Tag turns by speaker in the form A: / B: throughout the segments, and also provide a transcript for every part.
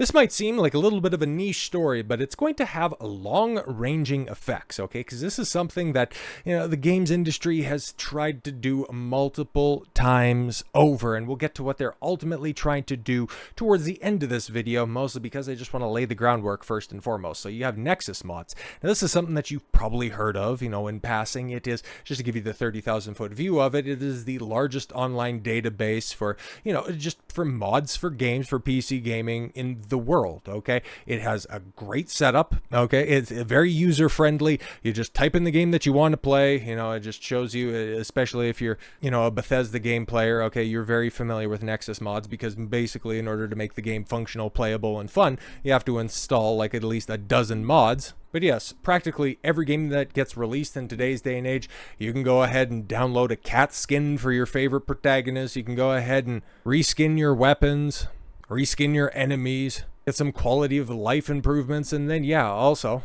A: This might seem like a little bit of a niche story, but it's going to have long-ranging effects, okay? Because this is something that, the games industry has tried to do multiple times over, and we'll get to what they're ultimately trying to do towards the end of this video, mostly because I just want to lay the groundwork first and foremost. So you have Nexus mods. Now, this is something that you've probably heard of, in passing. It is, just to give you the 30,000-foot view of it, it is the largest online database for, just for mods for games, for PC gaming in the world. Okay, it has a great setup. Okay, it's very user friendly. You just type in the game that you want to play. It just shows you, especially if you're a Bethesda game player. Okay, you're very familiar with Nexus mods, because basically in order to make the game functional, playable, and fun, you have to install like at least a dozen mods. But yes, practically every game that gets released in today's day and age, you can go ahead and download a cat skin for your favorite protagonist. You can go ahead and reskin your weapons, reskin your enemies, get some quality of life improvements, and then also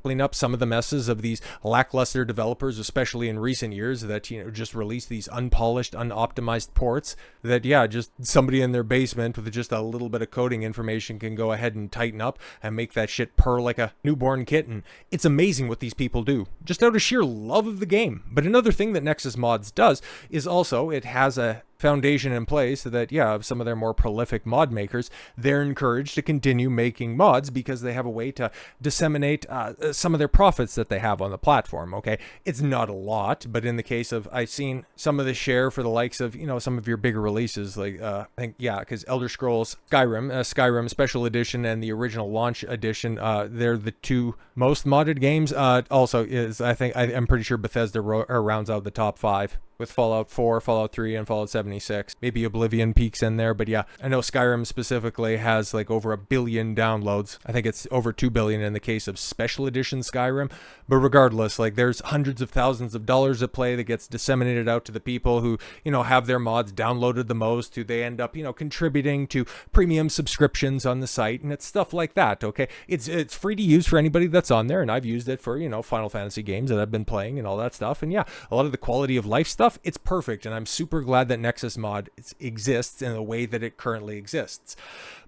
A: clean up some of the messes of these lackluster developers, especially in recent years, that just release these unpolished, unoptimized ports that just somebody in their basement with just a little bit of coding information can go ahead and tighten up and make that shit purr like a newborn kitten. It's amazing what these people do, just out of sheer love of the game. But another thing that Nexus Mods does is also it has a foundation in place so that some of their more prolific mod makers, they're encouraged to continue making mods because they have a way to disseminate some of their profits that they have on the platform. Okay, it's not a lot, but in the case of, I've seen some of the share for the likes of some of your bigger releases, like I think because Elder Scrolls Skyrim Special Edition and the original launch edition, they're the two most modded games. Also is I'm pretty sure Bethesda rounds out the top 5 with Fallout 4, Fallout 3, and Fallout 76. Maybe Oblivion peaks in there, but I know Skyrim specifically has like over 1 billion downloads. I think it's over 2 billion in the case of Special Edition Skyrim. But regardless, like there's hundreds of thousands of dollars at play that gets disseminated out to the people who, have their mods downloaded the most, who they end up, contributing to premium subscriptions on the site, and it's stuff like that, okay? It's free to use for anybody that's on there, and I've used it for, Final Fantasy games that I've been playing and all that stuff, and a lot of the quality of life stuff, it's perfect, and I'm super glad that Nexus Mod exists in the way that it currently exists.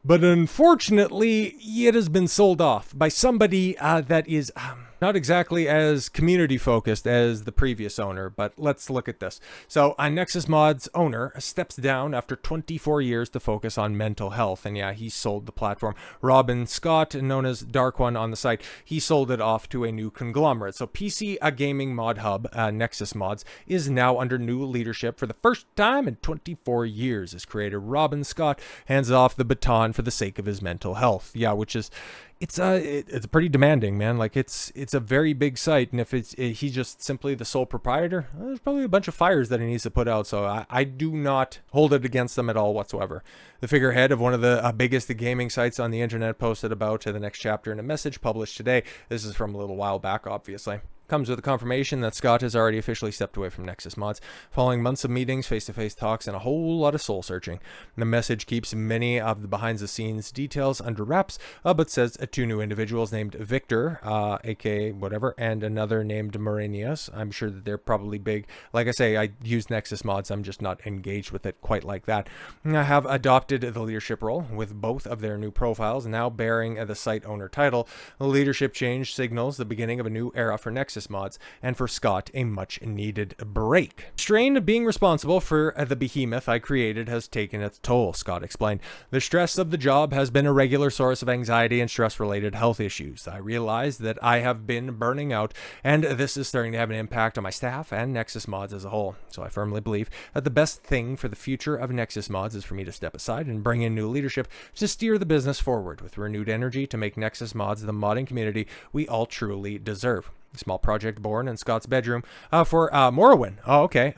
A: But unfortunately, it has been sold off by somebody that is not exactly as community focused as the previous owner, but let's look at this. So Nexus Mod's owner steps down after 24 years to focus on mental health, and he sold the platform. Robin Scott, known as Dark One on the site, he sold it off to a new conglomerate. So PC Gaming Mod Hub, Nexus Mods, is now under new leadership for the first time in 24 years. As creator Robin Scott hands off the baton for the sake of his mental health. Which is, it's pretty demanding, man. Like it's a very big site, and if he's just simply the sole proprietor, there's probably a bunch of fires that he needs to put out. So I do not hold it against them at all whatsoever. The figurehead of one of the biggest gaming sites on the internet posted about the next chapter in a message published today. This is from a little while back, obviously. Comes with a confirmation that Scott has already officially stepped away from Nexus Mods, following months of meetings, face-to-face talks, and a whole lot of soul-searching. The message keeps many of the behind-the-scenes details under wraps, but says 2 new individuals named Victor, aka whatever, and another named Marinius. I'm sure that they're probably big. Like I say, I use Nexus Mods, I'm just not engaged with it quite like that. I have adopted the leadership role, with both of their new profiles now bearing the site owner title. The leadership change signals the beginning of a new era for Nexus Mods, and for Scott, a much needed break. Strain of being responsible for the behemoth I created has taken its toll, Scott explained. The stress of the job has been a regular source of anxiety and stress-related health issues. I realize that I have been burning out, and this is starting to have an impact on my staff and Nexus Mods as a whole. So I firmly believe that the best thing for the future of Nexus Mods is for me to step aside and bring in new leadership to steer the business forward with renewed energy to make Nexus Mods the modding community we all truly deserve. Small project born in Scott's bedroom for Morrowind.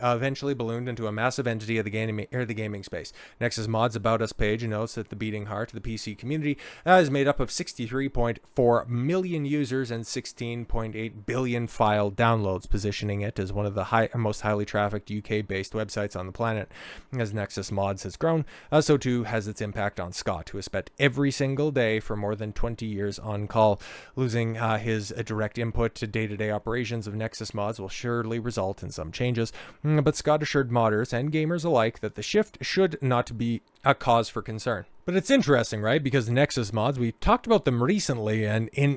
A: Eventually ballooned into a massive entity of the gaming space. Nexus Mods About Us page notes that the beating heart of the PC community is made up of 63.4 million users and 16.8 billion file downloads, positioning it as one of the most highly trafficked UK-based websites on the planet. As Nexus Mods has grown, so too has its impact on Scott, who has spent every single day for more than 20 years on call. Losing his direct input to day-to-day operations of Nexus Mods will surely result in some changes, but Scott assured modders and gamers alike that the shift should not be a cause for concern. But it's interesting, right? Because Nexus mods, we talked about them recently, and in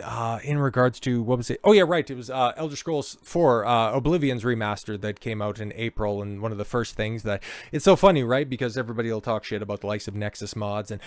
A: regards to, what was it? Oh yeah, right. It was Elder Scrolls 4 Oblivion's remastered that came out in April, and one of the first things that it's so funny, right? Because everybody will talk shit about the likes of Nexus mods and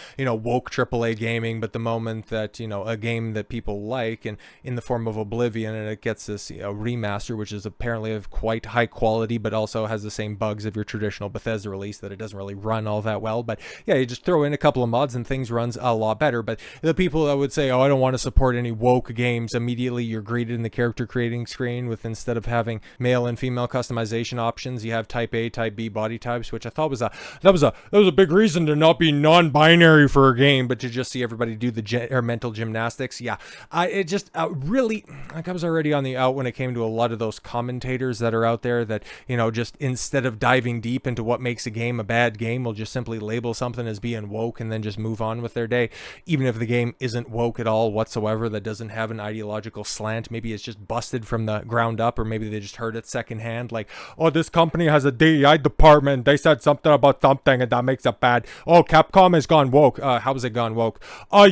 A: woke AAA gaming, but the moment that a game that people like, and in the form of Oblivion, and it gets this remaster, which is apparently of quite high quality, but also has the same bugs of your traditional Bethesda release, that it doesn't really run all that well. But yeah, you just throw in a couple of mods and things runs a lot better. But the people that would say, oh, I don't want to support any woke games, immediately you're greeted in the character creating screen with, instead of having male and female customization options, you have type A, type B body types, which I thought was a big reason to not be non-binary for a game, but to just see everybody do the mental gymnastics. Yeah, it just really, like, I was already on the out when it came to a lot of those commentators that are out there that just instead of diving deep into what makes a game a bad game, will just simply label something as being woke and then just move on with their day, even if the game isn't woke at all whatsoever, that doesn't have an ideological slant. Maybe it's just busted from the ground up, or maybe they just heard it secondhand, like, oh, this company has a DEI department, they said something about something and that makes it bad. Oh, Capcom has gone woke. How has it gone woke? Oh,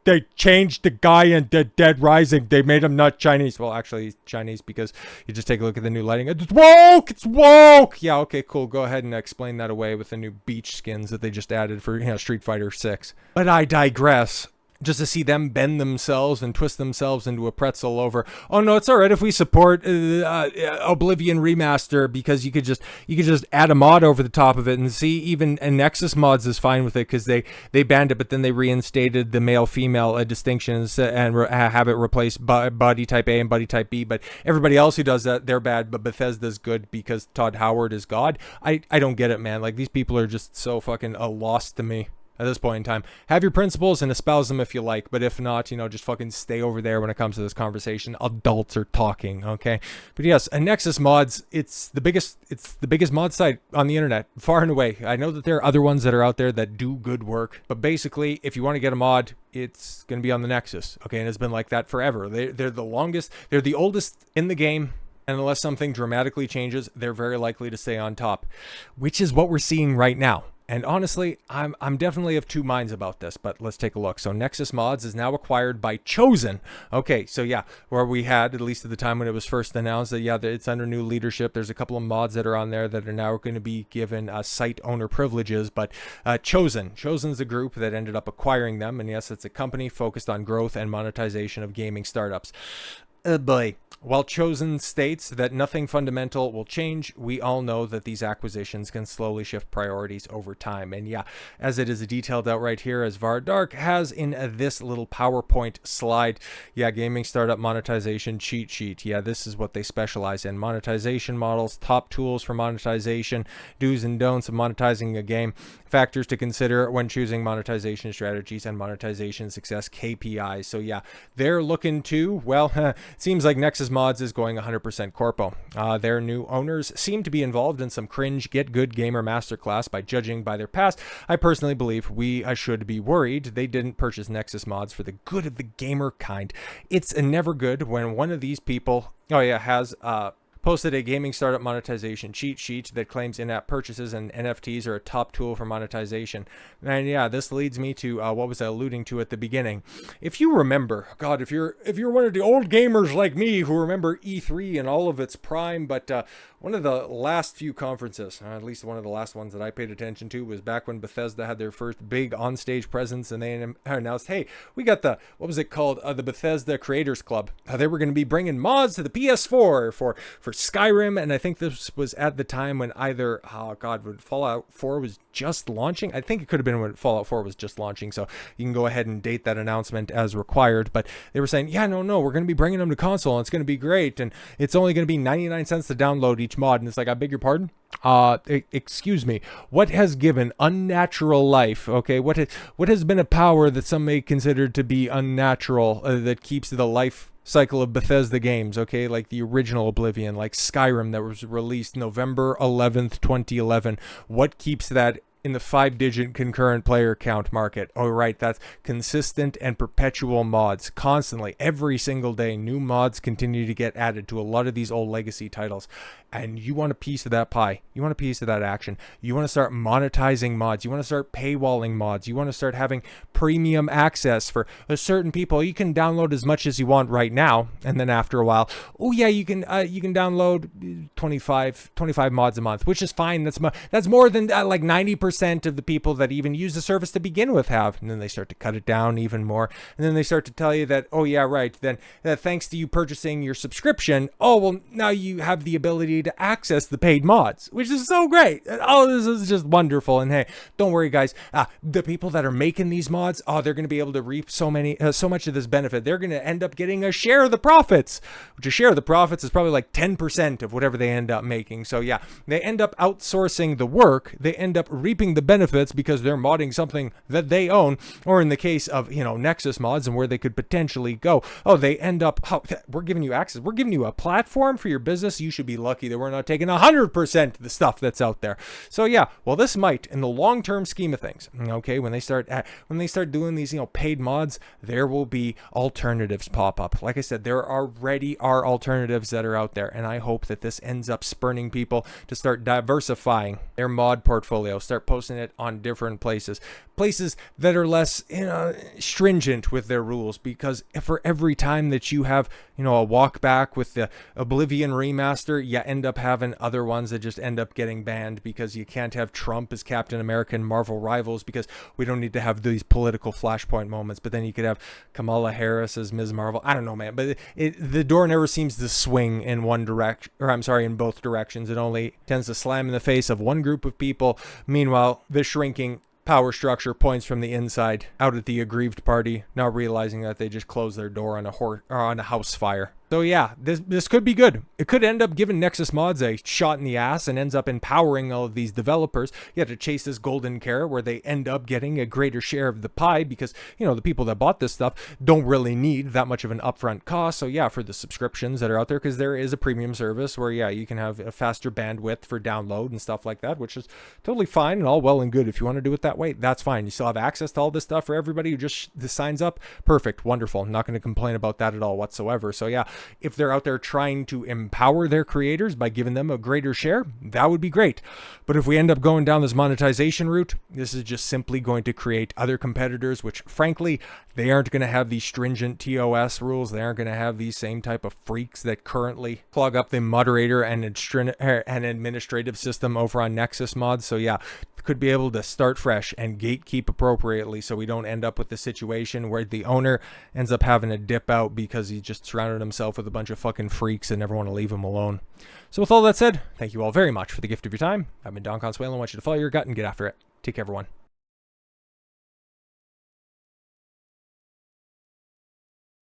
A: they changed the guy in Dead Rising. They made him not Chinese. Well, actually, he's Chinese because you just take a look at the new lighting. It's woke! It's woke! Yeah, okay, cool. Go ahead and explain that away with the new beach skins that they just added for Street Fighter 6. But I digress. Just to see them bend themselves and twist themselves into a pretzel over, oh no, it's all right if we support Oblivion remaster, because you could just add a mod over the top of it, and see, even Nexus mods is fine with it because they banned it, but then they reinstated the male female distinctions and have it replaced by body type A and body type B. But everybody else who does that, they're bad, but Bethesda's good because Todd Howard is God. I don't get it, man. Like, these people are just so fucking lost to me at this point in time. Have your principles and espouse them if you like, but if not, just fucking stay over there when it comes to this conversation. Adults are talking, okay? But yes, Nexus mods, it's the biggest mod site on the internet, far and away. I know that there are other ones that are out there that do good work, but basically, if you want to get a mod, it's going to be on the Nexus, okay? And it's been like that forever. They're the longest, they're the oldest in the game, and unless something dramatically changes, they're very likely to stay on top, which is what we're seeing right now. And honestly, I'm definitely of two minds about this, but let's take a look. So Nexus Mods is now acquired by Chosen. Okay, so yeah, where we had, at least at the time when it was first announced, that yeah, it's under new leadership. There's a couple of mods that are on there that are now going to be given site owner privileges, but Chosen's the group that ended up acquiring them. And yes, it's a company focused on growth and monetization of gaming startups. Boy. While Chosen states that nothing fundamental will change, we all know that these acquisitions can slowly shift priorities over time. And yeah, as it is detailed out right here, as Vardark has in this little PowerPoint slide, yeah, gaming startup monetization cheat sheet. Yeah, this is what they specialize in. Monetization models, top tools for monetization, do's and don'ts of monetizing a game, factors to consider when choosing monetization strategies, and monetization success KPIs. So yeah, they're looking to, well, it seems like Nexus Mods is going 100% corpo. Their new owners seem to be involved in some cringe get good gamer masterclass. By judging by their past, I personally believe we should be worried they didn't purchase Nexus Mods for the good of the gamer kind. It's never good when one of these people, has posted a gaming startup monetization cheat sheet that claims in-app purchases and NFTs are a top tool for monetization. And yeah, this leads me to what was I alluding to at the beginning. If you remember, God, if you're one of the old gamers like me who remember E3 and all of its prime, but one of the last few conferences, at least one of the last ones that I paid attention to, was back when Bethesda had their first big onstage presence, and they announced, hey, we got the Bethesda Creators Club. They were going to be bringing mods to the PS4 for Skyrim, and I think this was at the time when either, when Fallout 4 was just launching. I think it could have been when Fallout 4 was just launching, so you can go ahead and date that announcement as required. But they were saying, yeah, no, we're going to be bringing them to console, and it's going to be great, and it's only going to be 99 cents to download each mod. And it's like, I beg your pardon? Excuse me, what has given unnatural life, okay, what has been a power that some may consider to be unnatural, that keeps the life cycle of Bethesda games, okay, like the original Oblivion, like Skyrim that was released November 11th, 2011. What keeps that in the 5-digit concurrent player count market. Oh, right, that's consistent and perpetual mods. Constantly, every single day, new mods continue to get added to a lot of these old legacy titles. And you want a piece of that pie. You want a piece of that action. You want to start monetizing mods. You want to start paywalling mods. You want to start having premium access for certain people. You can download as much as you want right now, and then after a while, oh yeah, you can download 25 mods a month, which is fine. That's more than like 90% of the people that even use the service to begin with have. And then they start to cut it down even more, and then they start to tell you that, oh yeah, right, then thanks to you purchasing your subscription, oh well, now you have the ability to access the paid mods, which is so great. Oh, this is just wonderful. And hey, don't worry guys, the people that are making these mods, oh, they're going to be able to reap so much of this benefit. They're going to end up getting a share of the profits, which a share of the profits is probably like 10% of whatever they end up making. So yeah, they end up outsourcing the work. They end up reaping the benefits because they're modding something that they own, or in the case of, Nexus mods and where they could potentially go, oh, they end up, oh, we're giving you access. We're giving you a platform for your business. You should be lucky that we're not taking 100% of the stuff that's out there. So yeah, well, this might, in the long-term scheme of things, okay, when they start doing these, paid mods, there will be alternatives pop up. Like I said, there already are alternatives that are out there, and I hope that this ends up spurning people to start diversifying their mod portfolio, start posting it on different places that are less stringent with their rules, because for every time that you have a walk back with the Oblivion remaster, you end up having other ones that just end up getting banned because you can't have Trump as Captain America and Marvel Rivals because we don't need to have these political flashpoint moments. But then you could have Kamala Harris as Ms. Marvel. I don't know, man, but the door never seems to swing in one direction, or I'm sorry, in both directions. It only tends to slam in the face of one group of people. Meanwhile, the shrinking power structure points from the inside out at the aggrieved party, now realizing that they just closed their door on a house fire. So yeah, this could be good. It could end up giving Nexus mods a shot in the ass and ends up empowering all of these developers. You have to chase this golden carrot where they end up getting a greater share of the pie because, the people that bought this stuff don't really need that much of an upfront cost. So yeah, for the subscriptions that are out there, because there is a premium service where, yeah, you can have a faster bandwidth for download and stuff like that, which is totally fine and all well and good. If you want to do it that way, that's fine. You still have access to all this stuff for everybody who just signs up. Perfect. Wonderful. I'm not going to complain about that at all whatsoever. So yeah, if they're out there trying to empower their creators by giving them a greater share, that would be great. But if we end up going down this monetization route, this is just simply going to create other competitors, which frankly, they aren't going to have these stringent TOS rules. They aren't going to have these same type of freaks that currently clog up the moderator and administrative system over on Nexus mods. So yeah, could be able to start fresh and gatekeep appropriately so we don't end up with the situation where the owner ends up having to dip out because he just surrounded himself with a bunch of fucking freaks and never want to leave him alone. So with all that said, thank you all very much for the gift of your time. I've been Don Consuelo. I want you to follow your gut and get after it. Take care, everyone.